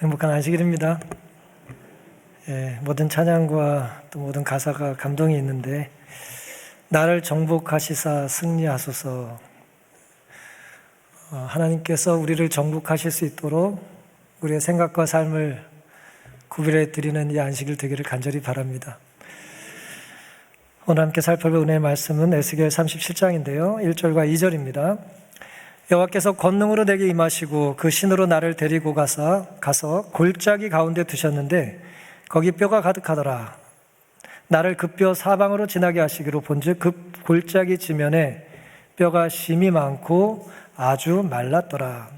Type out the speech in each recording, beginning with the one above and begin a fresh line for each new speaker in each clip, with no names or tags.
행복한 안식일입니다. 모든 찬양과 또 모든 가사가 감동이 있는데, 나를 정복하시사 승리하소서. 하나님께서 우리를 정복하실 수 있도록 우리의 생각과 삶을 구별해 드리는 이 안식일 되기를 간절히 바랍니다. 오늘 함께 살펴볼 은혜의 말씀은 에스겔 37장인데요 1절과 2절입니다 여호와께서 권능으로 내게 임하시고 그 신으로 나를 데리고 가서 골짜기 가운데 두셨는데 거기 뼈가 가득하더라. 나를 그 뼈 사방으로 지나게 하시기로 본즉 그 골짜기 지면에 뼈가 심이 많고 아주 말랐더라.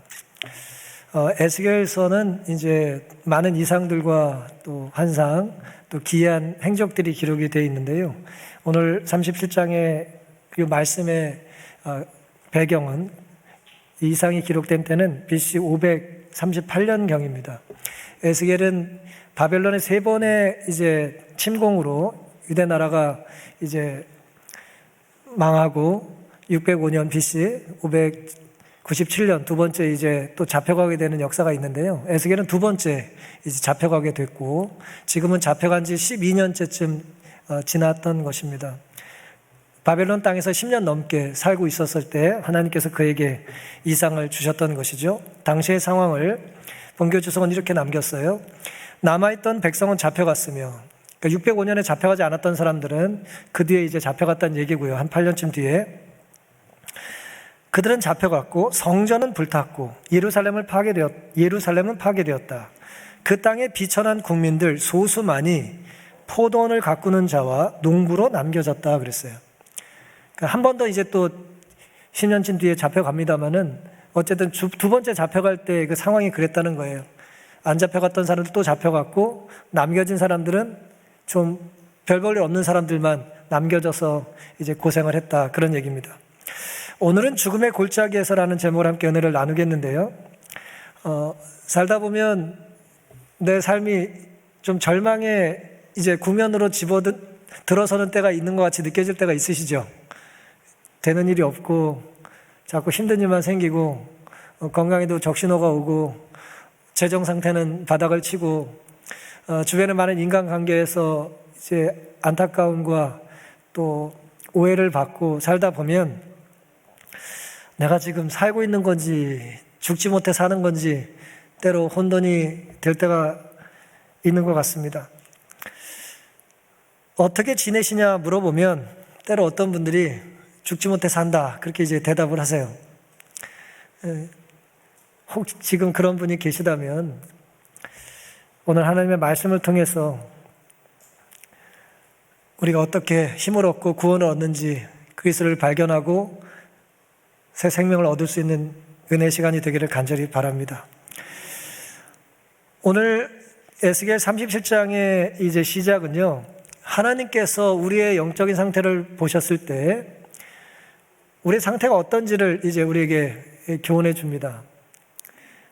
에스겔서는 이제 많은 이상들과 또 환상, 또 기이한 행적들이 기록이 되어 있는데요. 오늘 37장의 그 말씀의 배경은 이 이상이 기록된 때는 BC 538년경입니다. 에스겔은 바벨론의 세 번의 이제 침공으로 유대 나라가 이제 망하고 605년 BC 597년 두 번째 이제 또 잡혀가게 되는 역사가 있는데요. 에스겔은 두 번째 이제 잡혀가게 됐고 지금은 잡혀간 지 12년째쯤 지났던 것입니다. 바벨론 땅에서 10년 넘게 살고 있었을 때 하나님께서 그에게 이상을 주셨던 것이죠. 당시의 상황을 본교주석은 이렇게 남겼어요. 남아있던 백성은 잡혀갔으며, 그러니까 605년에 잡혀가지 않았던 사람들은 그 뒤에 이제 잡혀갔다는 얘기고요. 한 8년쯤 뒤에. 그들은 잡혀갔고 성전은 불탔고 예루살렘은 파괴되었다. 그 땅에 비천한 국민들 소수만이 포도원을 가꾸는 자와 농부로 남겨졌다 그랬어요. 한 번 더 이제 또 10년쯤 뒤에 잡혀갑니다만은 어쨌든 두 번째 잡혀갈 때 그 상황이 그랬다는 거예요. 안 잡혀갔던 사람들 또 잡혀갔고 남겨진 사람들은 좀 별 볼 일 없는 사람들만 남겨져서 이제 고생을 했다 그런 얘기입니다. 오늘은 죽음의 골짜기에서라는 제목으로 함께 은혜를 나누겠는데요. 살다 보면 내 삶이 좀 절망에 이제 구면으로 들어서는 때가 있는 것 같이 느껴질 때가 있으시죠? 되는 일이 없고 자꾸 힘든 일만 생기고 건강에도 적신호가 오고 재정 상태는 바닥을 치고 주변의 많은 인간관계에서 이제 안타까움과 또 오해를 받고 살다 보면 내가 지금 살고 있는 건지 죽지 못해 사는 건지 때로 혼돈이 될 때가 있는 것 같습니다. 어떻게 지내시냐 물어보면 때로 어떤 분들이 죽지 못해 산다 그렇게 이제 대답을 하세요. 혹 지금 그런 분이 계시다면 오늘 하나님의 말씀을 통해서 우리가 어떻게 힘을 얻고 구원을 얻는지 그리스도를 발견하고 새 생명을 얻을 수 있는 은혜의 시간이 되기를 간절히 바랍니다. 오늘 에스겔 37장의 이제 시작은요, 하나님께서 우리의 영적인 상태를 보셨을 때 우리의 상태가 어떤지를 이제 우리에게 교훈해 줍니다.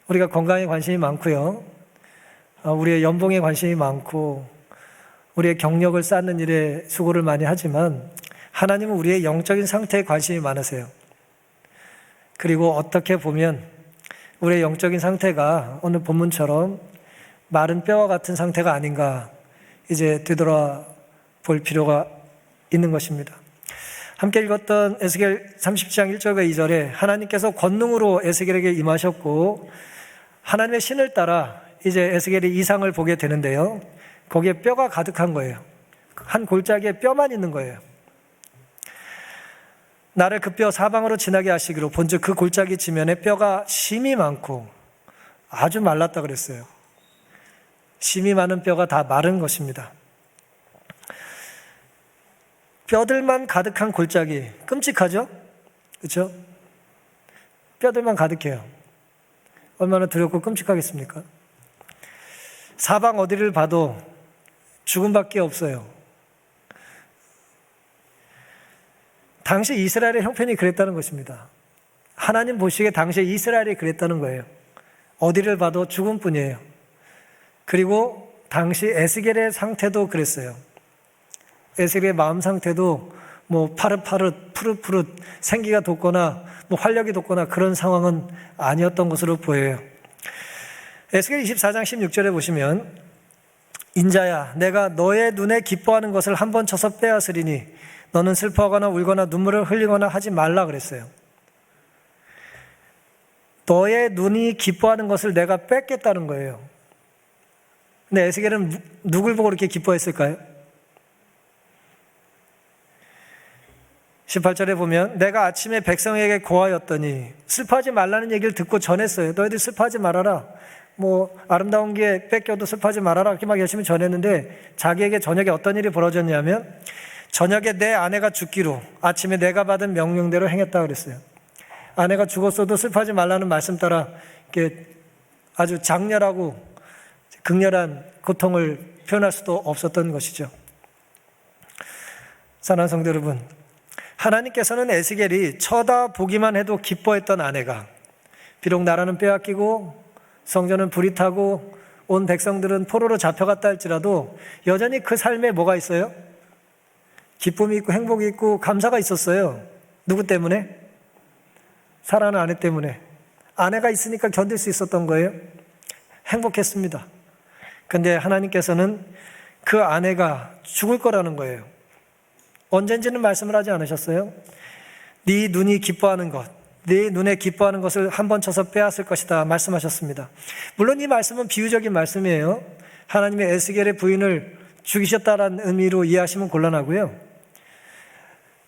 우리가 건강에 관심이 많고요, 우리의 연봉에 관심이 많고 우리의 경력을 쌓는 일에 수고를 많이 하지만 하나님은 우리의 영적인 상태에 관심이 많으세요. 그리고 어떻게 보면 우리의 영적인 상태가 오늘 본문처럼 마른 뼈와 같은 상태가 아닌가 이제 되돌아볼 필요가 있는 것입니다. 함께 읽었던 에스겔 30장 1절과 2절에 하나님께서 권능으로 에스겔에게 임하셨고 하나님의 신을 따라 이제 에스겔이 이상을 보게 되는데요, 거기에 뼈가 가득한 거예요. 한 골짜기에 뼈만 있는 거예요. 나를 그 뼈 사방으로 지나게 하시기로 본즉 그 골짜기 지면에 뼈가 심이 많고 아주 말랐다 그랬어요. 심이 많은 뼈가 다 마른 것입니다. 뼈들만 가득한 골짜기, 끔찍하죠? 그렇죠? 뼈들만 가득해요. 얼마나 두렵고 끔찍하겠습니까? 사방 어디를 봐도 죽음밖에 없어요. 당시 이스라엘의 형편이 그랬다는 것입니다. 하나님 보시기에 당시 이스라엘이 그랬다는 거예요. 어디를 봐도 죽음뿐이에요. 그리고 당시 에스겔의 상태도 그랬어요. 에스겔의 마음 상태도 뭐 파릇파릇, 푸릇푸릇 생기가 돋거나 뭐 활력이 돋거나 그런 상황은 아니었던 것으로 보여요. 에스겔 24장 16절에 보시면 인자야 내가 너의 눈에 기뻐하는 것을 한 번 쳐서 빼앗으리니 너는 슬퍼하거나 울거나 눈물을 흘리거나 하지 말라 그랬어요. 너의 눈이 기뻐하는 것을 내가 뺏겠다는 거예요. 근데 에스겔은 누굴 보고 그렇게 기뻐했을까요? 18절에 보면 내가 아침에 백성에게 고하였더니 슬퍼하지 말라는 얘기를 듣고 전했어요. 너희들 슬퍼하지 말아라. 아름다운 게 뺏겨도 슬퍼하지 말아라. 이렇게 막 열심히 전했는데 자기에게 저녁에 어떤 일이 벌어졌냐면 저녁에 내 아내가 죽기로 아침에 내가 받은 명령대로 행했다 그랬어요. 아내가 죽었어도 슬퍼하지 말라는 말씀 따라 이렇게 아주 장렬하고 극렬한 고통을 표현할 수도 없었던 것이죠. 사랑하는 성도 여러분, 하나님께서는 에스겔이 쳐다보기만 해도 기뻐했던 아내가 비록 나라는 빼앗기고 성전은 불이 타고 온 백성들은 포로로 잡혀갔다 할지라도 여전히 그 삶에 뭐가 있어요? 기쁨이 있고 행복이 있고 감사가 있었어요. 누구 때문에? 사랑하는 아내 때문에. 아내가 있으니까 견딜 수 있었던 거예요. 행복했습니다. 근데 하나님께서는 그 아내가 죽을 거라는 거예요. 언젠지는 말씀을 하지 않으셨어요? 네 눈이 기뻐하는 것, 네 눈에 기뻐하는 것을 한 번 쳐서 빼앗을 것이다 말씀하셨습니다. 물론 이 말씀은 비유적인 말씀이에요. 하나님의 에스겔의 부인을 죽이셨다라는 의미로 이해하시면 곤란하고요.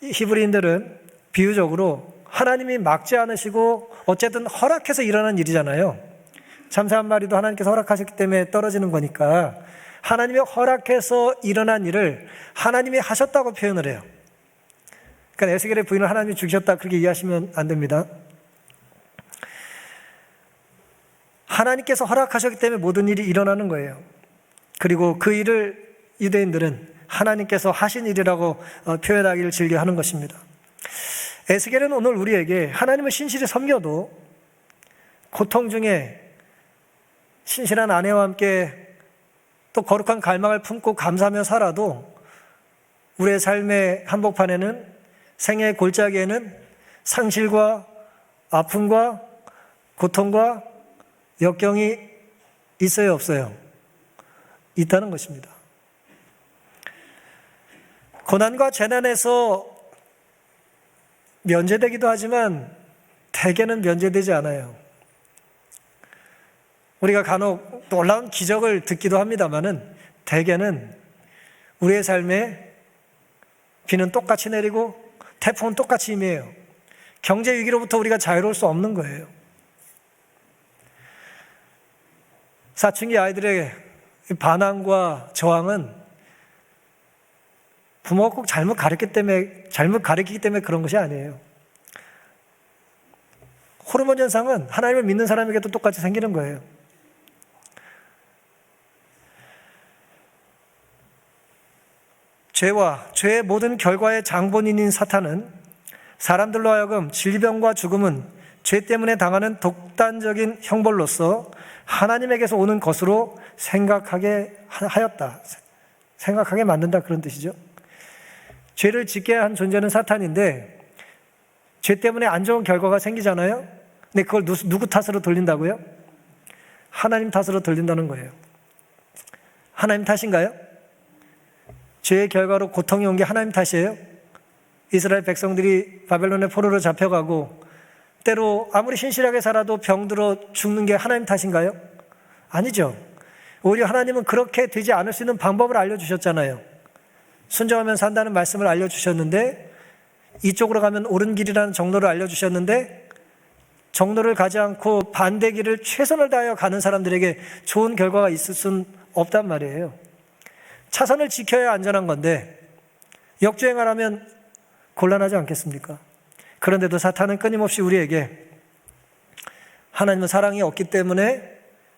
히브리인들은 비유적으로 하나님이 막지 않으시고 어쨌든 허락해서 일어난 일이잖아요. 잠사 한 마리도 하나님께서 허락하셨기 때문에 떨어지는 거니까 하나님이 허락해서 일어난 일을 하나님이 하셨다고 표현을 해요. 그러니까 에스겔의 부인을 하나님이 죽이셨다 그렇게 이해하시면 안 됩니다. 하나님께서 허락하셨기 때문에 모든 일이 일어나는 거예요. 그리고 그 일을 유대인들은 하나님께서 하신 일이라고 표현하기를 즐겨하는 것입니다. 에스겔은 오늘 우리에게 하나님을 신실히 섬겨도 고통 중에 신실한 아내와 함께 또 거룩한 갈망을 품고 감사하며 살아도 우리의 삶의 한복판에는 생애의 골짜기에는 상실과 아픔과 고통과 역경이 있어요, 없어요? 있다는 것입니다. 고난과 재난에서 면제되기도 하지만 대개는 면제되지 않아요. 우리가 간혹 놀라운 기적을 듣기도 합니다마는 대개는 우리의 삶에 비는 똑같이 내리고 태풍은 똑같이 임해요. 경제 위기로부터 우리가 자유로울 수 없는 거예요. 사춘기 아이들의 반항과 저항은 부모가 꼭 잘못 가르치기 때문에 그런 것이 아니에요. 호르몬 현상은 하나님을 믿는 사람에게도 똑같이 생기는 거예요. 죄와 죄의 모든 결과의 장본인인 사탄은 사람들로 하여금 질병과 죽음은 죄 때문에 당하는 독단적인 형벌로서 하나님에게서 오는 것으로 생각하게 하였다. 생각하게 만든다 그런 뜻이죠. 죄를 짓게 한 존재는 사탄인데 죄 때문에 안 좋은 결과가 생기잖아요. 근데 그걸 누구 탓으로 돌린다고요? 하나님 탓으로 돌린다는 거예요. 하나님 탓인가요? 죄의 결과로 고통이 온 게 하나님 탓이에요? 이스라엘 백성들이 바벨론의 포로로 잡혀가고 때로 아무리 신실하게 살아도 병들어 죽는 게 하나님 탓인가요? 아니죠. 오히려 하나님은 그렇게 되지 않을 수 있는 방법을 알려주셨잖아요. 순종하면 산다는 말씀을 알려주셨는데 이쪽으로 가면 옳은 길이라는 정로를 알려주셨는데 정로를 가지 않고 반대 길을 최선을 다하여 가는 사람들에게 좋은 결과가 있을 수는 없단 말이에요. 차선을 지켜야 안전한 건데 역주행을 하면 곤란하지 않겠습니까? 그런데도 사탄은 끊임없이 우리에게 하나님은 사랑이 없기 때문에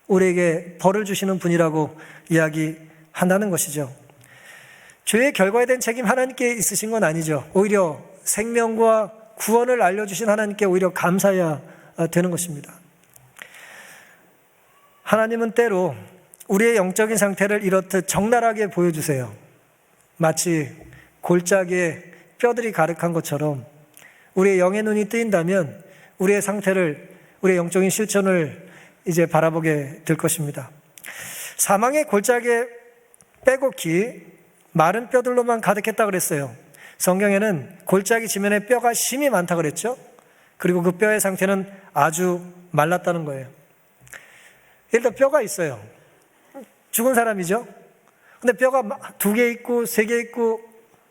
우리에게 벌을 주시는 분이라고 이야기한다는 것이죠. 죄의 결과에 대한 책임 하나님께 있으신 건 아니죠. 오히려 생명과 구원을 알려주신 하나님께 오히려 감사해야 되는 것입니다. 하나님은 때로 우리의 영적인 상태를 이렇듯 적나라하게 보여주세요. 마치 골짜기에 뼈들이 가득한 것처럼 우리의 영의 눈이 뜨인다면 우리의 상태를, 우리의 영적인 실존을 이제 바라보게 될 것입니다. 사망의 골짜기에 빼곡히 마른 뼈들로만 가득했다 그랬어요. 성경에는 골짜기 지면에 뼈가 심이 많다 그랬죠. 그리고 그 뼈의 상태는 아주 말랐다는 거예요. 일단 뼈가 있어요. 죽은 사람이죠. 근데 뼈가 2개 있고 3개 있고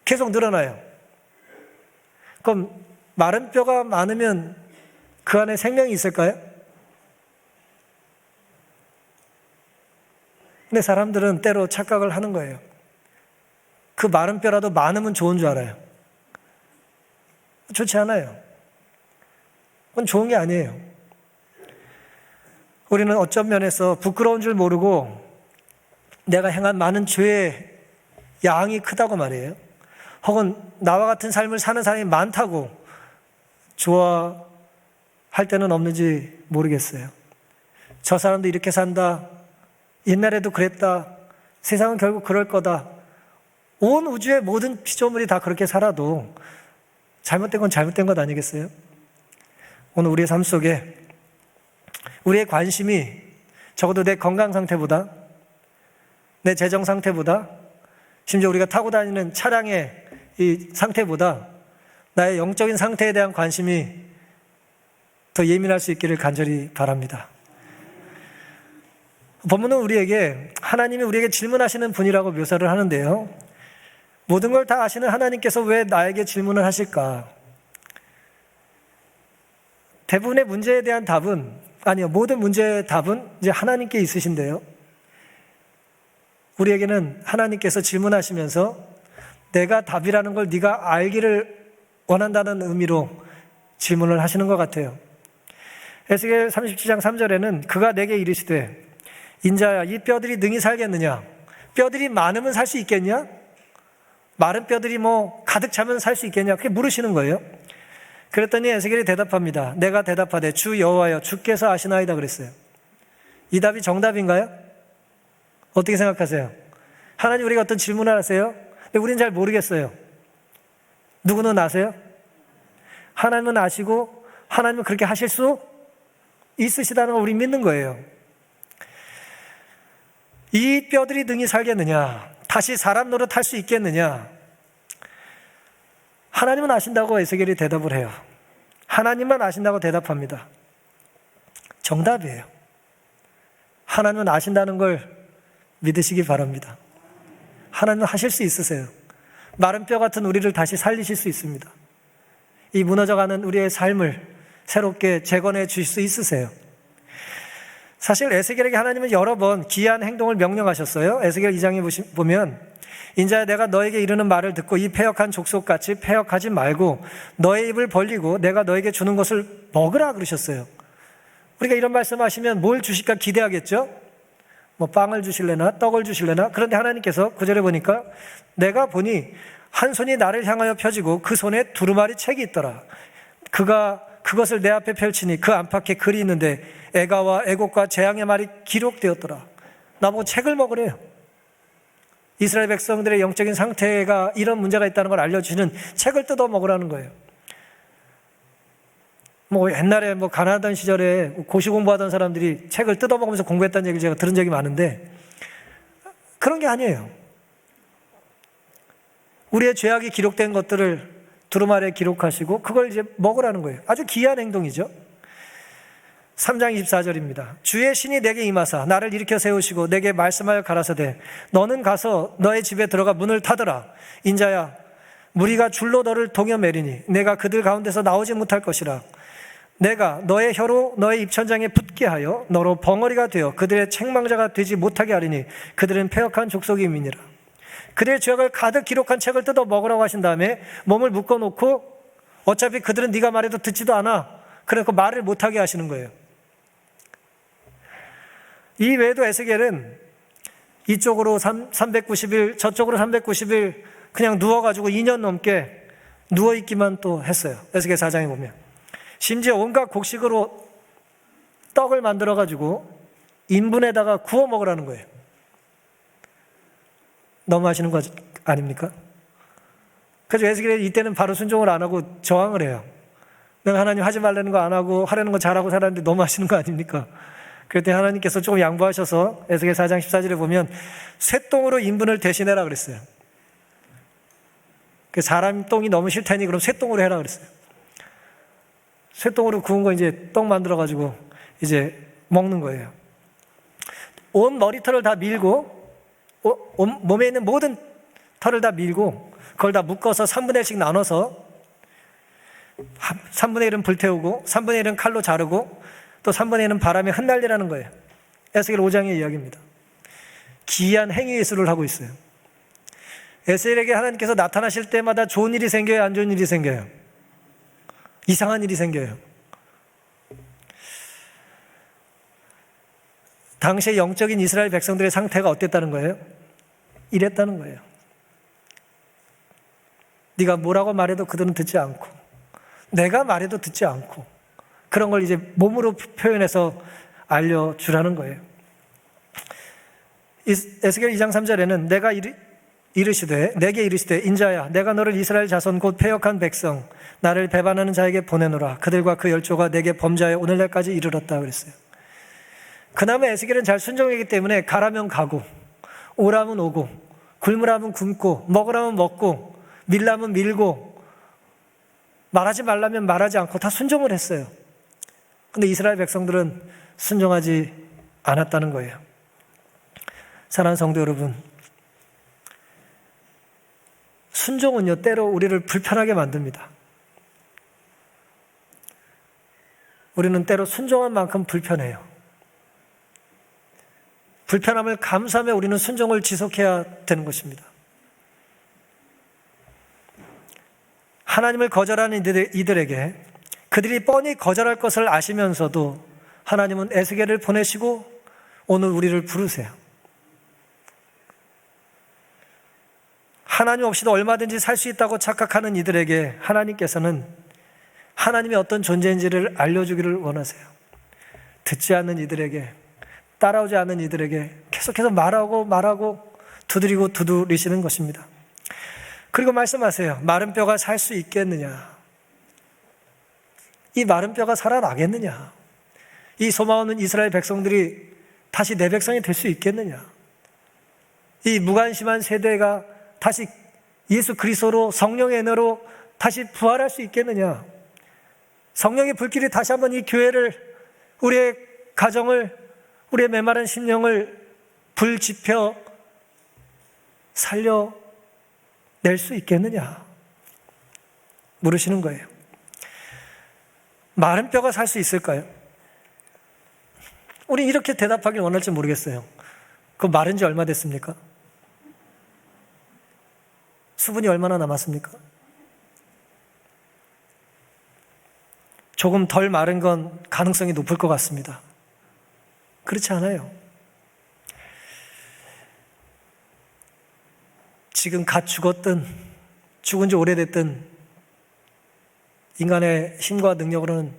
계속 늘어나요. 그럼 마른 뼈가 많으면 그 안에 생명이 있을까요? 근데 사람들은 때로 착각을 하는 거예요. 그 마른 뼈라도 많으면 좋은 줄 알아요. 좋지 않아요. 그건 좋은 게 아니에요. 우리는 어떤 면에서 부끄러운 줄 모르고 내가 행한 많은 죄의 양이 크다고 말이에요. 혹은 나와 같은 삶을 사는 사람이 많다고 좋아할 때는 없는지 모르겠어요. 저 사람도 이렇게 산다. 옛날에도 그랬다. 세상은 결국 그럴 거다. 온 우주의 모든 피조물이 다 그렇게 살아도 잘못된 건 잘못된 것 아니겠어요? 오늘 우리의 삶 속에 우리의 관심이 적어도 내 건강 상태보다, 내 재정 상태보다, 심지어 우리가 타고 다니는 차량의 이 상태보다 나의 영적인 상태에 대한 관심이 더 예민할 수 있기를 간절히 바랍니다. 본문은 우리에게 하나님이 우리에게 질문하시는 분이라고 묘사를 하는데요. 모든 걸 다 아시는 하나님께서 왜 나에게 질문을 하실까? 대부분의 문제에 대한 답은, 아니요, 모든 문제의 답은 이제 하나님께 있으신데요. 우리에게는 하나님께서 질문하시면서 내가 답이라는 걸 네가 알기를 원한다는 의미로 질문을 하시는 것 같아요. 에스겔 37장 3절에는 그가 내게 이르시되 인자야 이 뼈들이 능히 살겠느냐? 뼈들이 많으면 살 수 있겠냐? 마른 뼈들이 가득 차면 살 수 있겠냐? 그렇게 물으시는 거예요. 그랬더니 에스겔이 대답합니다. 내가 대답하되 주 여호와여 주께서 아시나이다 그랬어요. 이 답이 정답인가요? 어떻게 생각하세요? 하나님 우리가 어떤 질문을 하세요? 근데 우리는 잘 모르겠어요. 누구는 아세요? 하나님은 아시고 하나님은 그렇게 하실 수 있으시다는 걸 우리 믿는 거예요. 이 뼈들이 능히 살겠느냐? 다시 사람 노릇할 수 있겠느냐? 하나님은 아신다고 에스겔이 대답을 해요. 하나님만 아신다고 대답합니다. 정답이에요. 하나님은 아신다는 걸 믿으시기 바랍니다. 하나님은 하실 수 있으세요. 마른 뼈 같은 우리를 다시 살리실 수 있습니다. 이 무너져가는 우리의 삶을 새롭게 재건해 주실 수 있으세요. 사실 에스겔에게 하나님은 여러 번 기이한 행동을 명령하셨어요. 에스겔 2장에 보면 인자야 내가 너에게 이르는 말을 듣고 이 패역한 족속같이 패역하지 말고 너의 입을 벌리고 내가 너에게 주는 것을 먹으라 그러셨어요. 우리가 이런 말씀하시면 뭘 주실까 기대하겠죠? 빵을 주실래나 떡을 주실래나? 그런데 하나님께서 9절에 보니까 내가 보니 한 손이 나를 향하여 펴지고 그 손에 두루마리 책이 있더라. 그가 그것을 내 앞에 펼치니 그 안팎에 글이 있는데 애가와 애곡과 재앙의 말이 기록되었더라. 나보고 책을 먹으래요. 이스라엘 백성들의 영적인 상태가 이런 문제가 있다는 걸 알려주시는 책을 뜯어 먹으라는 거예요. 옛날에 가나안 시절에 고시 공부하던 사람들이 책을 뜯어 먹으면서 공부했다는 얘기를 제가 들은 적이 많은데 그런 게 아니에요. 우리의 죄악이 기록된 것들을 두루마리에 기록하시고 그걸 이제 먹으라는 거예요. 아주 기이한 행동이죠. 3장 24절입니다. 주의 신이 내게 임하사 나를 일으켜 세우시고 내게 말씀하여 가라사대 너는 가서 너의 집에 들어가 문을 닫으라. 인자야 무리가 줄로 너를 동여매리니 내가 그들 가운데서 나오지 못할 것이라. 내가 너의 혀로 너의 입천장에 붙게 하여 너로 벙어리가 되어 그들의 책망자가 되지 못하게 하리니 그들은 패역한 족속임이니라. 그들의 죄악을 가득 기록한 책을 뜯어 먹으라고 하신 다음에 몸을 묶어놓고 어차피 그들은 네가 말해도 듣지도 않아. 그래서 말을 못하게 하시는 거예요. 이 외에도 에스겔은 이쪽으로 390일 저쪽으로 390일 그냥 누워가지고 2년 넘게 누워있기만 또 했어요. 에스겔 4장에 보면 심지어 온갖 곡식으로 떡을 만들어가지고 인분에다가 구워 먹으라는 거예요. 너무 하시는 거 아닙니까? 그래서 에스겔이 이때는 바로 순종을 안 하고 저항을 해요. 내가 하나님 하지 말라는 거 안 하고 하려는 거 잘하고 살았는데 너무 하시는 거 아닙니까? 그때 하나님께서 조금 양보하셔서 에스겔 4장 14절에 보면 쇠똥으로 인분을 대신해라 그랬어요. 그 사람 똥이 너무 싫다니 그럼 쇠똥으로 해라 그랬어요. 쇠똥으로 구운 거 이제 떡 만들어가지고 이제 먹는 거예요. 온 머리털을 다 밀고, 몸에 있는 모든 털을 다 밀고, 그걸 다 묶어서 3분의 1씩 나눠서 3분의 1은 불태우고, 3분의 1은 칼로 자르고, 또 3분의 1은 바람에 흩날리라는 거예요. 에스겔 5장의 이야기입니다. 기이한 행위 예술을 하고 있어요. 에스겔에게 하나님께서 나타나실 때마다 좋은 일이 생겨요, 안 좋은 일이 생겨요? 이상한 일이 생겨요. 당시의 영적인 이스라엘 백성들의 상태가 어땠다는 거예요? 이랬다는 거예요. 네가 뭐라고 말해도 그들은 듣지 않고, 내가 말해도 듣지 않고, 그런 걸 이제 몸으로 표현해서 알려주라는 거예요. 에스겔 2장 3절에는 내가 내게 이르시되 인자야 내가 너를 이스라엘 자손 곧 패역한 백성 나를 배반하는 자에게 보내노라. 그들과 그 열조가 내게 범죄하여 오늘날까지 이르렀다 그랬어요. 그나마 에스겔은 잘 순종했기 때문에 가라면 가고, 오라면 오고, 굶으라면 굶고, 먹으라면 먹고, 밀라면 밀고, 말하지 말라면 말하지 않고 다 순종을 했어요. 근데 이스라엘 백성들은 순종하지 않았다는 거예요. 사랑하는 성도 여러분, 순종은요 때로 우리를 불편하게 만듭니다. 우리는 때로 순종한 만큼 불편해요. 불편함을 감수하며 우리는 순종을 지속해야 되는 것입니다. 하나님을 거절하는 이들에게 그들이 뻔히 거절할 것을 아시면서도 하나님은 에스겔을 보내시고 오늘 우리를 부르세요. 하나님 없이도 얼마든지 살 수 있다고 착각하는 이들에게 하나님께서는 하나님이 어떤 존재인지를 알려주기를 원하세요. 듣지 않는 이들에게, 따라오지 않는 이들에게 계속해서 말하고 두드리고 두드리시는 것입니다. 그리고 말씀하세요. 마른 뼈가 살 수 있겠느냐? 이 마른 뼈가 살아나겠느냐? 이 소망 없는 이스라엘 백성들이 다시 내 백성이 될 수 있겠느냐? 이 무관심한 세대가 다시 예수 그리스도로 성령의 은혜로 다시 부활할 수 있겠느냐? 성령의 불길이 다시 한번 이 교회를, 우리의 가정을, 우리의 메마른 심령을 불 지펴 살려낼 수 있겠느냐? 물으시는 거예요. 마른 뼈가 살 수 있을까요? 우리 이렇게 대답하길 원할지 모르겠어요. 그 마른 지 얼마 됐습니까? 수분이 얼마나 남았습니까? 조금 덜 마른 건 가능성이 높을 것 같습니다. 그렇지 않아요. 지금 갓 죽었든 죽은 지 오래됐든 인간의 힘과 능력으로는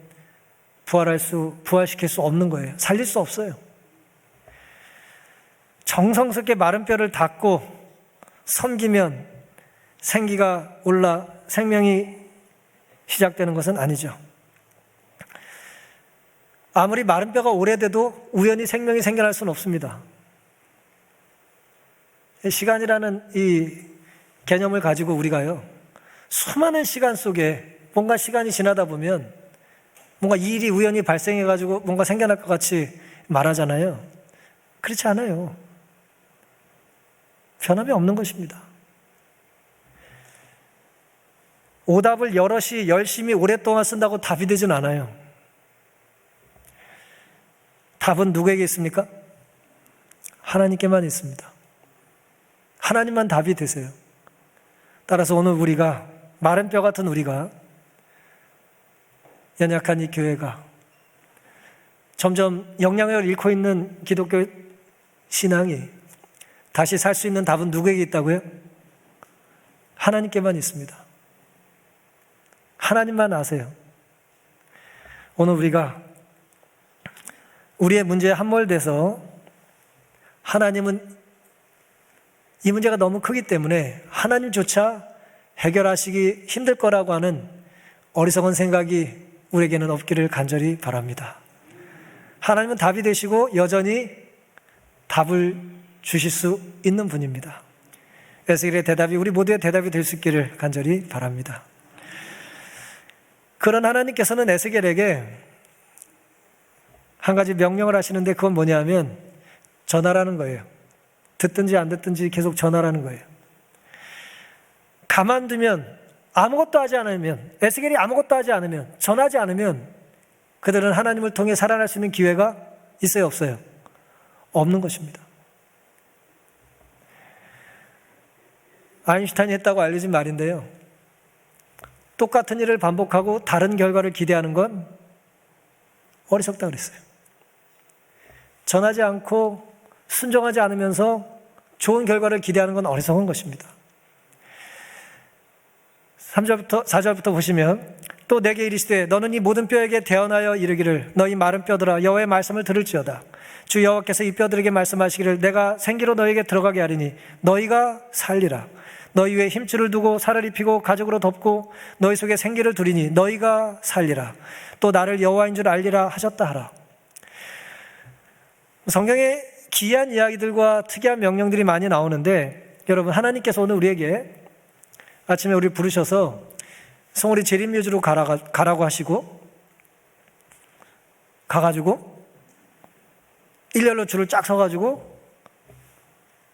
부활시킬 수 없는 거예요. 살릴 수 없어요. 정성스럽게 마른 뼈를 닫고 섬기면 생기가 올라 생명이 시작되는 것은 아니죠. 아무리 마른 뼈가 오래돼도 우연히 생명이 생겨날 수는 없습니다. 시간이라는 이 개념을 가지고 우리가요, 수많은 시간 속에 뭔가 시간이 지나다 보면 뭔가 이 일이 우연히 발생해가지고 뭔가 생겨날 것 같이 말하잖아요. 그렇지 않아요. 변함이 없는 것입니다. 오답을 여럿이 열심히 오랫동안 쓴다고 답이 되진 않아요. 답은 누구에게 있습니까? 하나님께만 있습니다. 하나님만 답이 되세요. 따라서 오늘 우리가, 마른 뼈 같은 우리가, 연약한 이 교회가 점점 영향력을 잃고 있는 기독교 신앙이 다시 살 수 있는 답은 누구에게 있다고요? 하나님께만 있습니다. 하나님만 아세요. 오늘 우리가 우리의 문제에 함몰돼서 하나님은 이 문제가 너무 크기 때문에 하나님조차 해결하시기 힘들 거라고 하는 어리석은 생각이 우리에게는 없기를 간절히 바랍니다. 하나님은 답이 되시고 여전히 답을 주실 수 있는 분입니다. 에스겔의 대답이 우리 모두의 대답이 될 수 있기를 간절히 바랍니다. 그런 하나님께서는 에스겔에게 한 가지 명령을 하시는데 그건 뭐냐면 전하라는 거예요. 듣든지 안 듣든지 계속 전하라는 거예요. 가만두면, 아무것도 하지 않으면, 에스겔이 아무것도 하지 않으면, 전하지 않으면 그들은 하나님을 통해 살아날 수 있는 기회가 있어요, 없어요? 없는 것입니다. 아인슈타인이 했다고 알려진 말인데요. 똑같은 일을 반복하고 다른 결과를 기대하는 건 어리석다 그랬어요. 전하지 않고 순종하지 않으면서 좋은 결과를 기대하는 건 어리석은 것입니다. 3절부터 4절부터 보시면 또 내게 이르시되 너는 이 모든 뼈에게 대언하여 이르기를 너희 마른 뼈들아 여호와의 말씀을 들을지어다. 주 여호와께서 이 뼈들에게 말씀하시기를 내가 생기로 너희에게 들어가게 하리니 너희가 살리라. 너희 위에 힘줄을 두고 살을 입히고 가죽으로 덮고 너희 속에 생기를 두리니 너희가 살리라. 또 나를 여호와인 줄 알리라 하셨다 하라. 성경에 기이한 이야기들과 특이한 명령들이 많이 나오는데 여러분, 하나님께서 오늘 우리에게 아침에 우리 부르셔서 송우리 재림묘지로 가라고 하시고 가가지고 일렬로 줄을 쫙 서가지고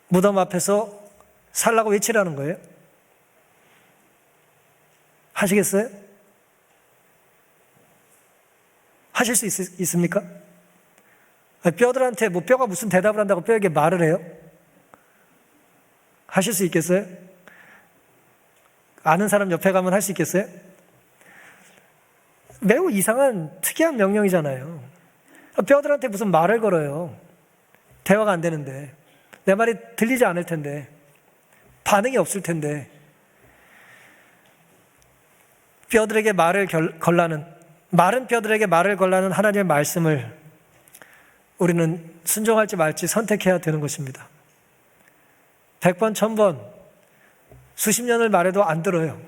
무덤 앞에서 살라고 외치라는 거예요. 하시겠어요? 하실 수 있습니까? 뼈들한테 뼈가 무슨 대답을 한다고 뼈에게 말을 해요? 하실 수 있겠어요? 아는 사람 옆에 가면 할 수 있겠어요? 매우 이상한 특이한 명령이잖아요. 뼈들한테 무슨 말을 걸어요. 대화가 안 되는데, 내 말이 들리지 않을 텐데, 반응이 없을 텐데, 뼈들에게 말을 걸라는, 마른 뼈들에게 말을 걸라는 하나님의 말씀을 우리는 순종할지 말지 선택해야 되는 것입니다. 100번, 1000번, 수십 년을 말해도 안 들어요.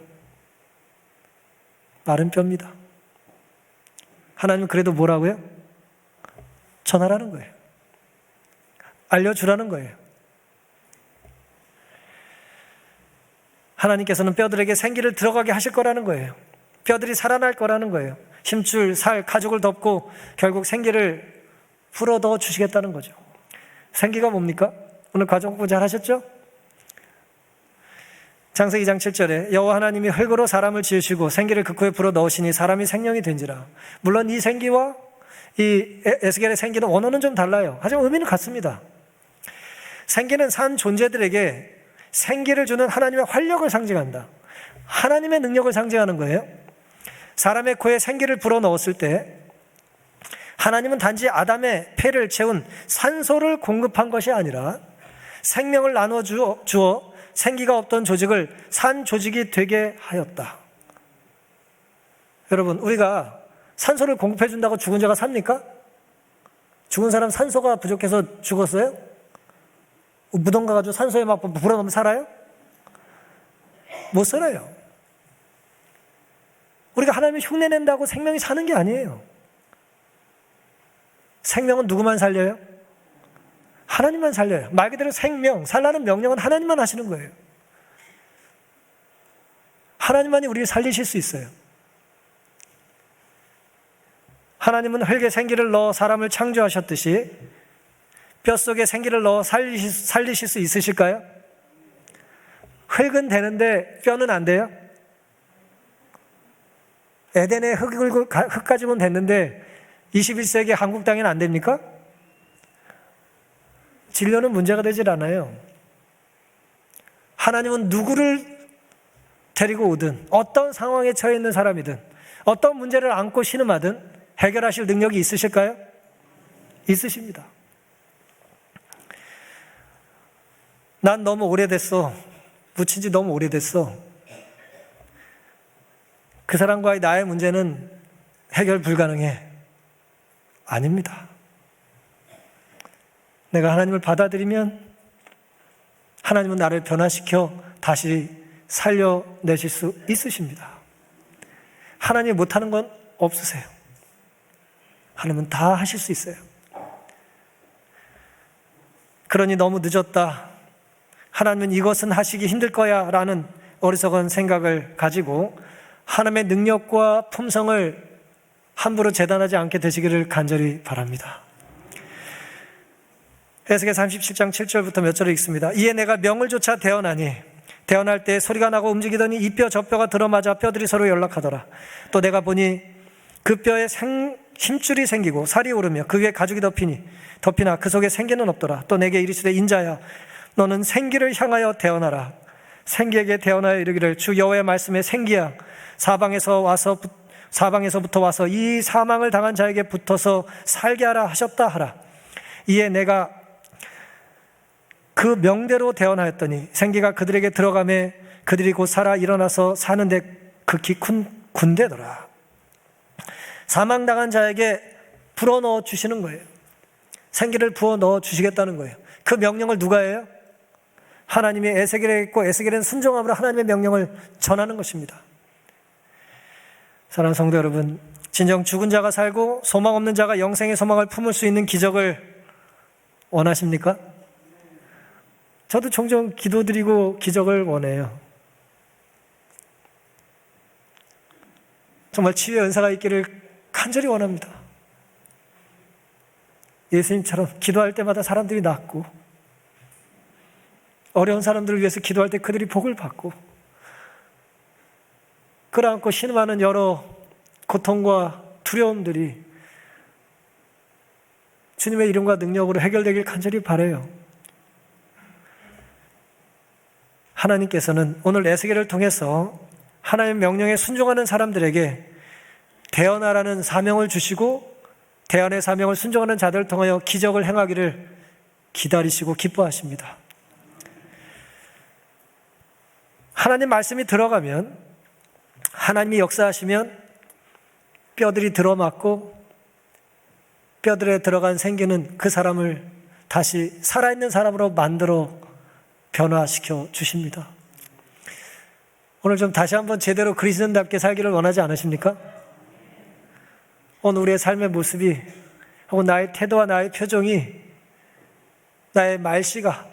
마른 뼈입니다. 하나님은 그래도 뭐라고요? 전하라는 거예요. 알려주라는 거예요. 하나님께서는 뼈들에게 생기를 들어가게 하실 거라는 거예요. 뼈들이 살아날 거라는 거예요. 힘줄, 살, 가죽을 덮고 결국 생기를 풀어 넣어 주시겠다는 거죠. 생기가 뭡니까? 오늘 가정 공부 잘 하셨죠? 창세기 2장 7절에 여호와 하나님이 흙으로 사람을 지으시고 생기를 그 코에 불어 넣으시니 사람이 생명이 된지라. 물론 이 생기와 이 에스겔의 생기는 원어는 좀 달라요. 하지만 의미는 같습니다. 생기는 산 존재들에게 생기를 주는 하나님의 활력을 상징한다. 하나님의 능력을 상징하는 거예요. 사람의 코에 생기를 불어 넣었을 때 하나님은 단지 아담의 폐를 채운 산소를 공급한 것이 아니라 생명을 나눠 주어 생기가 없던 조직을 산 조직이 되게 하였다. 여러분, 우리가 산소를 공급해 준다고 죽은 자가 삽니까? 죽은 사람 산소가 부족해서 죽었어요? 무덤 가가지고 산소에 막 불어넣으면 살아요? 못 살아요. 우리가 하나님을 흉내낸다고 생명이 사는 게 아니에요. 생명은 누구만 살려요? 하나님만 살려요. 말 그대로 생명, 살라는 명령은 하나님만 하시는 거예요. 하나님만이 우리를 살리실 수 있어요. 하나님은 흙에 생기를 넣어 사람을 창조하셨듯이 뼛속에 생기를 넣어 살리실 수 있으실까요? 흙은 되는데 뼈는 안 돼요? 에덴의 흙 가지고는 됐는데 21세기 한국 땅에는 안 됩니까? 진료는 문제가 되질 않아요. 하나님은 누구를 데리고 오든 어떤 상황에 처해 있는 사람이든 어떤 문제를 안고 신음하든 해결하실 능력이 있으실까요? 있으십니다. 난 너무 오래됐어. 묻힌 지 너무 오래됐어. 그 사람과의 나의 문제는 해결 불가능해. 아닙니다. 내가 하나님을 받아들이면 하나님은 나를 변화시켜 다시 살려내실 수 있으십니다. 하나님이 못하는 건 없으세요. 하나님은 다 하실 수 있어요. 그러니 너무 늦었다. 하나님은 이것은 하시기 힘들 거야 라는 어리석은 생각을 가지고 하나님의 능력과 품성을 함부로 재단하지 않게 되시기를 간절히 바랍니다. 에스겔 37장 7절부터 몇 절을 읽습니다. 이에 내가 명을 조차 대언하니 대언할 때 소리가 나고 움직이더니 이 뼈 저 뼈가 들어맞아 뼈들이 서로 연락하더라. 또 내가 보니 그 뼈에 힘줄이 생기고 살이 오르며 그 위에 가죽이 덮이나 그 속에 생기는 없더라. 또 내게 이르시되 인자야 너는 생기를 향하여 대언하라. 생기에게 대언하여 이르기를 주 여호와의 말씀에 생기야 사방에서부터 와서 이 사망을 당한 자에게 붙어서 살게 하라 하셨다 하라. 이에 내가 그 명대로 대언하였더니 생기가 그들에게 들어가매 그들이 곧 살아 일어나서 사는데 극히 큰 군대더라. 사망당한 자에게 불어넣어 주시는 거예요. 생기를 부어 넣어 주시겠다는 거예요. 그 명령을 누가 해요? 하나님이 에스겔에 있고 에스겔은 순종함으로 하나님의 명령을 전하는 것입니다. 사랑하는 성도 여러분, 진정 죽은 자가 살고 소망 없는 자가 영생의 소망을 품을 수 있는 기적을 원하십니까? 저도 종종 기도드리고 기적을 원해요. 정말 치유의 은사가 있기를 간절히 원합니다. 예수님처럼 기도할 때마다 사람들이 낫고 어려운 사람들을 위해서 기도할 때 그들이 복을 받고 끌어안고 신음하는 여러 고통과 두려움들이 주님의 이름과 능력으로 해결되길 간절히 바라요. 하나님께서는 오늘 에스겔을 통해서 하나님의 명령에 순종하는 사람들에게 대언하라는 사명을 주시고 대언의 사명을 순종하는 자들을 통하여 기적을 행하기를 기다리시고 기뻐하십니다. 하나님 말씀이 들어가면 하나님이 역사하시면 뼈들이 들어맞고 뼈들에 들어간 생기는 그 사람을 다시 살아있는 사람으로 만들어 변화시켜 주십니다. 오늘 좀 다시 한번 제대로 그리스도인답게 살기를 원하지 않으십니까? 오늘 우리의 삶의 모습이 혹은 나의 태도와 나의 표정이 나의 말씨가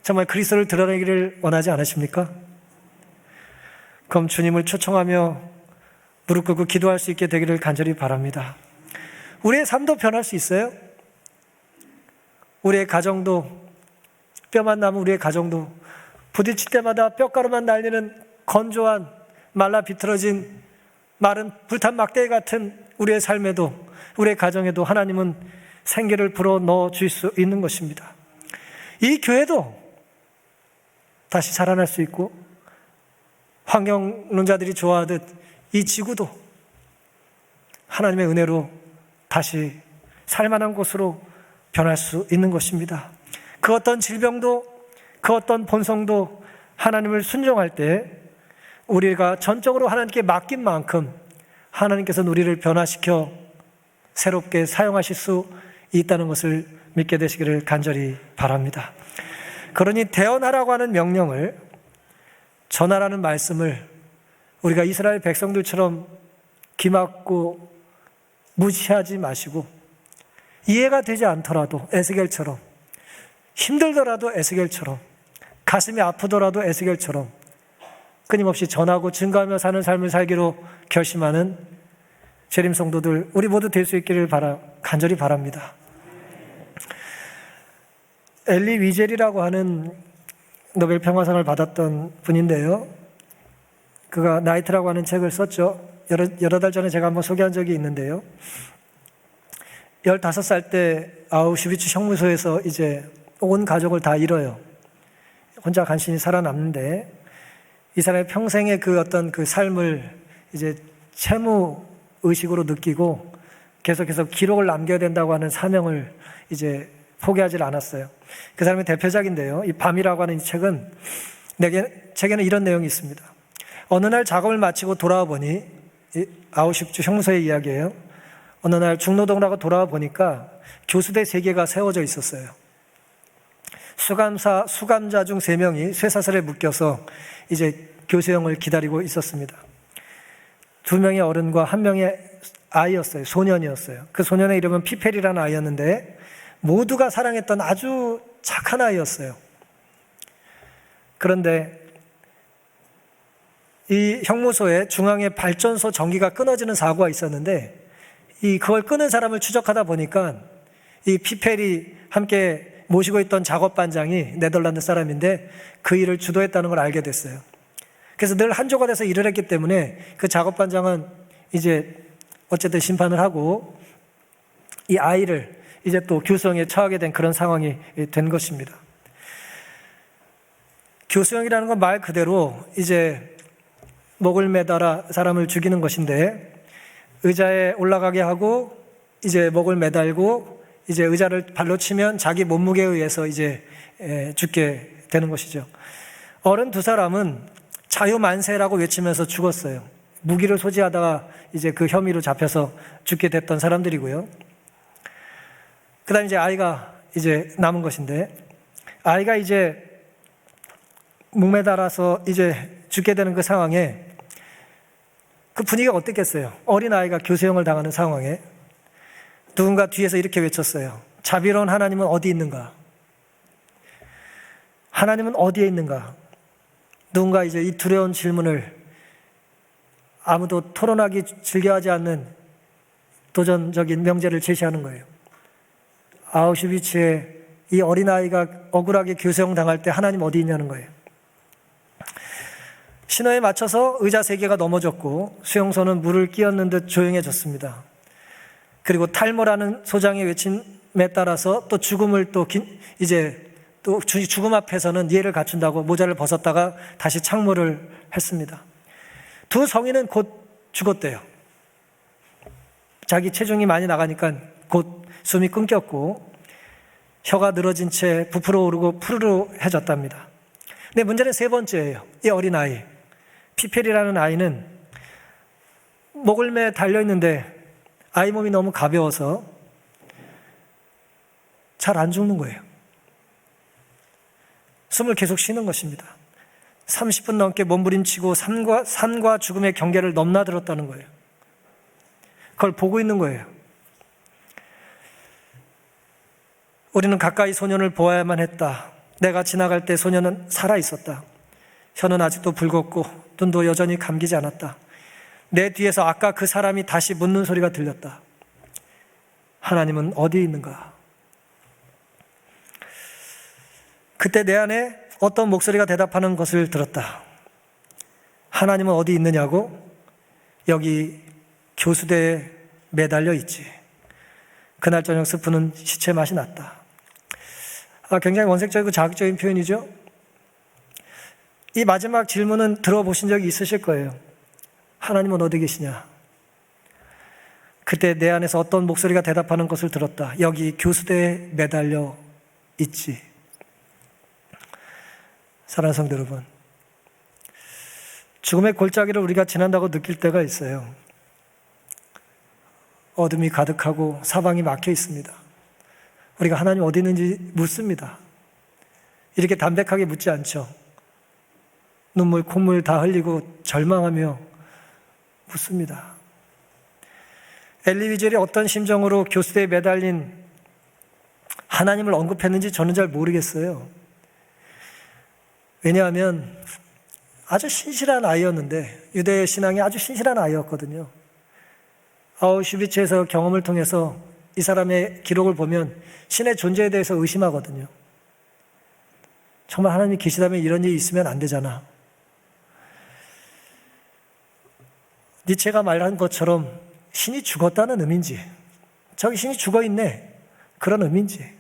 정말 그리스도를 드러내기를 원하지 않으십니까? 그럼 주님을 초청하며 무릎 꿇고 기도할 수 있게 되기를 간절히 바랍니다. 우리의 삶도 변할 수 있어요. 우리의 가정도 뼈만 남은 우리의 가정도 부딪힐 때마다 뼈가루만 날리는 건조한 말라 비틀어진 마른 불탄 막대기 같은 우리의 삶에도 우리의 가정에도 하나님은 생기를 불어 넣어 줄 수 있는 것입니다. 이 교회도 다시 살아날 수 있고 환경론자들이 좋아하듯 이 지구도 하나님의 은혜로 다시 살만한 곳으로 변할 수 있는 것입니다. 그 어떤 질병도 그 어떤 본성도 하나님을 순종할 때 우리가 전적으로 하나님께 맡긴 만큼 하나님께서는 우리를 변화시켜 새롭게 사용하실 수 있다는 것을 믿게 되시기를 간절히 바랍니다. 그러니 대언하라고 하는 명령을 전하라는 말씀을 우리가 이스라엘 백성들처럼 기막고 무시하지 마시고 이해가 되지 않더라도 에스겔처럼 힘들더라도 에스겔처럼 가슴이 아프더라도 에스겔처럼 끊임없이 전하고 증거하며 사는 삶을 살기로 결심하는 재림 성도들 우리 모두 될 수 있기를 간절히 바랍니다. 엘리 위젤이라고 하는 노벨 평화상을 받았던 분인데요. 그가 나이트라고 하는 책을 썼죠. 여러 달 전에 제가 한번 소개한 적이 있는데요. 15살 때 아우슈비츠 형무소에서 이제 온 가족을 다 잃어요. 혼자 간신히 살아남는데 이 사람의 평생의 그 어떤 그 삶을 이제 채무 의식으로 느끼고 계속해서 기록을 남겨야 된다고 하는 사명을 이제 포기하지 않았어요. 그 사람의 대표작인데요. 이 밤이라고 하는 이 책은 책에는 이런 내용이 있습니다. 어느 날 작업을 마치고 돌아와 보니 아우슈비츠 형무소의 이야기예요. 어느 날 중노동을 하고 돌아와 보니까 교수대 3개가 세워져 있었어요. 수감자 중 3명이 쇠사슬에 묶여서 이제 교수형을 기다리고 있었습니다. 2명의 어른과 1명의 아이였어요. 소년이었어요. 그 소년의 이름은 피펠이라는 아이였는데 모두가 사랑했던 아주 착한 아이였어요. 그런데 이 형무소에 중앙에 발전소 전기가 끊어지는 사고가 있었는데 그걸 끄는 사람을 추적하다 보니까 이 피펠이 함께 모시고 있던 작업반장이 네덜란드 사람인데 그 일을 주도했다는 걸 알게 됐어요. 그래서 늘 한조가 돼서 일을 했기 때문에 그 작업반장은 이제 어쨌든 심판을 하고 이 아이를 이제 또 교수형에 처하게 된 그런 상황이 된 것입니다. 교수형이라는 건 말 그대로 이제 목을 매달아 사람을 죽이는 것인데 의자에 올라가게 하고 이제 목을 매달고 이제 의자를 발로 치면 자기 몸무게에 의해서 이제 죽게 되는 것이죠. 어른 두 사람은 자유만세라고 외치면서 죽었어요. 무기를 소지하다가 이제 그 혐의로 잡혀서 죽게 됐던 사람들이고요. 그 다음에 이제 아이가 이제 남은 것인데 아이가 이제 목매달아서 이제 죽게 되는 그 상황에 그 분위기가 어땠겠어요? 어린아이가 교수형을 당하는 상황에 누군가 뒤에서 이렇게 외쳤어요. 자비로운 하나님은 어디 있는가? 하나님은 어디에 있는가? 누군가 이제 이 두려운 질문을 아무도 토론하기 즐겨하지 않는 도전적인 명제를 제시하는 거예요. 아우슈비츠에 이 어린아이가 억울하게 교수형 당할 때 하나님 어디 있냐는 거예요. 신호에 맞춰서 의자 3개가 넘어졌고 수용소는 물을 끼얹는 듯 조용해졌습니다. 그리고 탈모라는 소장의 외침에 따라서 또 죽음을 이제 죽음 앞에서는 예를 갖춘다고 모자를 벗었다가 다시 창모를 했습니다. 두 성인은 곧 죽었대요. 자기 체중이 많이 나가니까 곧 숨이 끊겼고 혀가 늘어진 채 부풀어 오르고 푸르르해졌답니다. 근데 문제는 3번째예요. 이 어린아이 피펠이라는 아이는 목을 매 달려있는데 아이 몸이 너무 가벼워서 잘 안 죽는 거예요. 숨을 계속 쉬는 것입니다. 30분 넘게 몸부림치고 삶과 죽음의 경계를 넘나들었다는 거예요. 그걸 보고 있는 거예요. 우리는 가까이 소년을 보아야만 했다. 내가 지나갈 때 소년은 살아있었다. 혀는 아직도 붉었고 눈도 여전히 감기지 않았다. 내 뒤에서 아까 그 사람이 다시 묻는 소리가 들렸다. 하나님은 어디 있는가? 그때 내 안에 어떤 목소리가 대답하는 것을 들었다. 하나님은 어디 있느냐고? 여기 교수대에 매달려 있지. 그날 저녁 스프는 시체 맛이 났다. 굉장히 원색적이고 자극적인 표현이죠. 이 마지막 질문은 들어보신 적이 있으실 거예요. 하나님은 어디 계시냐? 그때 내 안에서 어떤 목소리가 대답하는 것을 들었다. 여기 교수대에 매달려 있지. 사랑하는 성도 여러분, 죽음의 골짜기를 우리가 지난다고 느낄 때가 있어요. 어둠이 가득하고 사방이 막혀 있습니다. 우리가 하나님 어디 있는지 묻습니다. 이렇게 담백하게 묻지 않죠. 눈물, 콧물 다 흘리고 절망하며 묻습니다. 엘리 위젤이 어떤 심정으로 교수대에 매달린 하나님을 언급했는지 저는 잘 모르겠어요. 왜냐하면 아주 신실한 아이였는데, 유대 신앙이 아주 신실한 아이였거든요. 아우슈비츠에서 경험을 통해서 이 사람의 기록을 보면 신의 존재에 대해서 의심하거든요. 정말 하나님이 계시다면 이런 일이 있으면 안 되잖아. 니체가 말한 것처럼 신이 죽었다는 의미인지, 저기 신이 죽어있네, 그런 의미인지,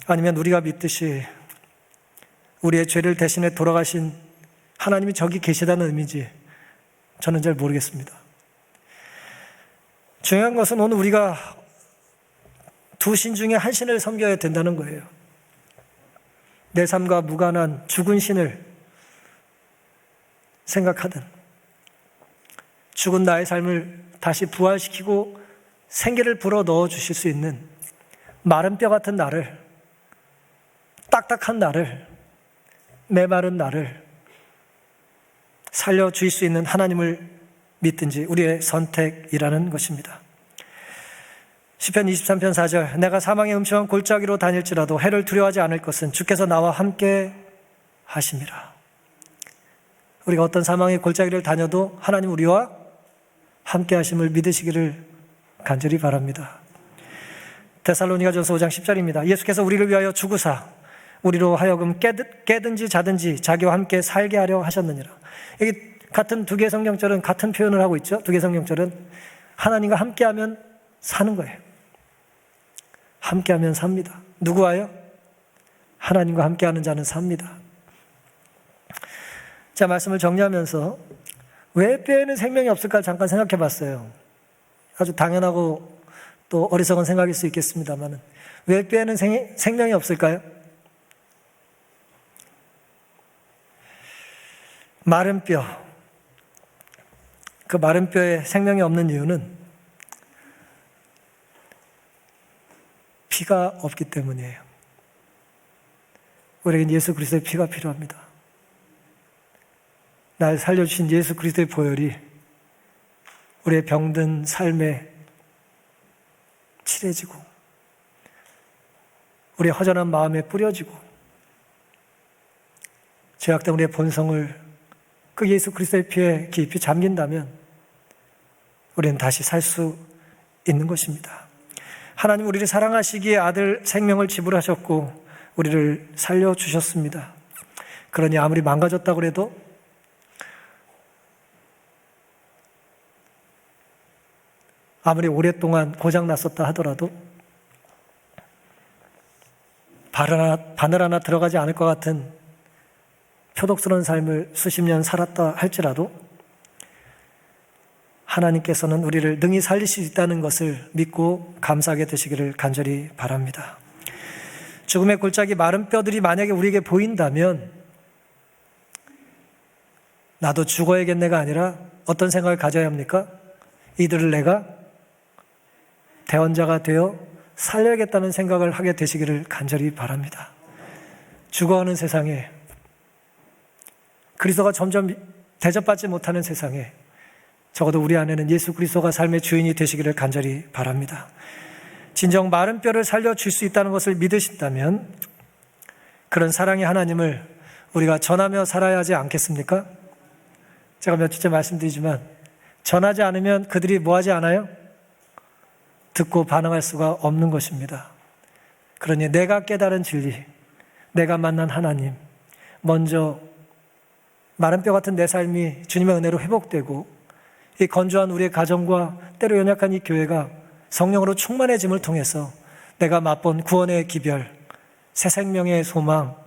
아니면 우리가 믿듯이 우리의 죄를 대신해 돌아가신 하나님이 저기 계시다는 의미인지 저는 잘 모르겠습니다. 중요한 것은 오늘 우리가 두 신 중에 한 신을 섬겨야 된다는 거예요. 내 삶과 무관한 죽은 신을 생각하든, 죽은 나의 삶을 다시 부활시키고 생기를 불어 넣어 주실 수 있는 마른 뼈 같은 나를, 딱딱한 나를, 메마른 나를 살려주실 수 있는 하나님을 믿든지 우리의 선택이라는 것입니다. 시편 23편 4절, 내가 사망의 음침한 골짜기로 다닐지라도 해를 두려워하지 않을 것은 주께서 나와 함께 하심이라. 우리가 어떤 사망의 골짜기를 다녀도 하나님 우리와 함께 하심을 믿으시기를 간절히 바랍니다. 데살로니가전서 5장 10절입니다. 예수께서 우리를 위하여 죽으사 우리로 하여금 깨든지 자든지 자기와 함께 살게 하려 하셨느니라. 여기 같은 두 개의 성경절은 같은 표현을 하고 있죠. 두 개의 성경절은 하나님과 함께하면 사는 거예요. 함께하면 삽니다. 누구와요? 하나님과 함께하는 자는 삽니다. 자, 말씀을 정리하면서 왜 뼈에는 생명이 없을까 잠깐 생각해 봤어요. 아주 당연하고 또 어리석은 생각일 수 있겠습니다만 왜 뼈에는 생명이 없을까요? 마른 뼈, 그 마른 뼈에 생명이 없는 이유는 피가 없기 때문이에요. 우리에겐 예수 그리스도의 피가 필요합니다. 날 살려주신 예수 그리스도의 보혈이 우리의 병든 삶에 칠해지고 우리의 허전한 마음에 뿌려지고 죄악된 우리의 본성을 그 예수 그리스도의 피에 깊이 잠긴다면 우리는 다시 살 수 있는 것입니다. 하나님 우리를 사랑하시기에 아들 생명을 지불하셨고 우리를 살려주셨습니다. 그러니 아무리 망가졌다고 해도 아무리 오랫동안 고장났었다 하더라도 바늘 하나 들어가지 않을 것 같은 표독스러운 삶을 수십 년 살았다 할지라도 하나님께서는 우리를 능히 살리실 수 있다는 것을 믿고 감사하게 되시기를 간절히 바랍니다. 죽음의 골짜기 마른 뼈들이 만약에 우리에게 보인다면 나도 죽어야겠네가 아니라 어떤 생각을 가져야 합니까? 이들을 내가 대언자가 되어 살려야겠다는 생각을 하게 되시기를 간절히 바랍니다. 죽어가는 세상에 그리스도가 점점 대접받지 못하는 세상에 적어도 우리 안에는 예수 그리스도가 삶의 주인이 되시기를 간절히 바랍니다. 진정 마른 뼈를 살려줄 수 있다는 것을 믿으신다면 그런 사랑의 하나님을 우리가 전하며 살아야 하지 않겠습니까? 제가 몇 주째 말씀드리지만 전하지 않으면 그들이 뭐하지 않아요? 듣고 반응할 수가 없는 것입니다. 그러니 내가 깨달은 진리, 내가 만난 하나님, 먼저 마른 뼈 같은 내 삶이 주님의 은혜로 회복되고 이 건조한 우리의 가정과 때로 연약한 이 교회가 성령으로 충만해짐을 통해서 내가 맛본 구원의 기별, 새 생명의 소망,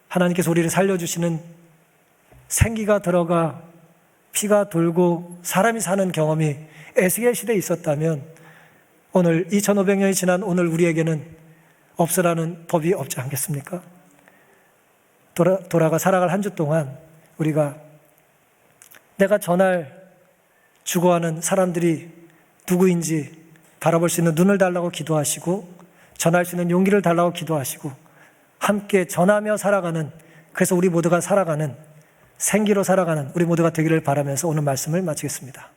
하나님께서 우리를 살려주시는 생기가 들어가 피가 돌고 사람이 사는 경험이 에스겔 시대에 있었다면 오늘 2500년이 지난 오늘 우리에게는 없으라는 법이 없지 않겠습니까? 돌아가 살아갈 한 주 동안 우리가 내가 전할 죽어가는 사람들이 누구인지 바라볼 수 있는 눈을 달라고 기도하시고 전할 수 있는 용기를 달라고 기도하시고 함께 전하며 살아가는, 그래서 우리 모두가 살아가는 생기로 살아가는 우리 모두가 되기를 바라면서 오늘 말씀을 마치겠습니다.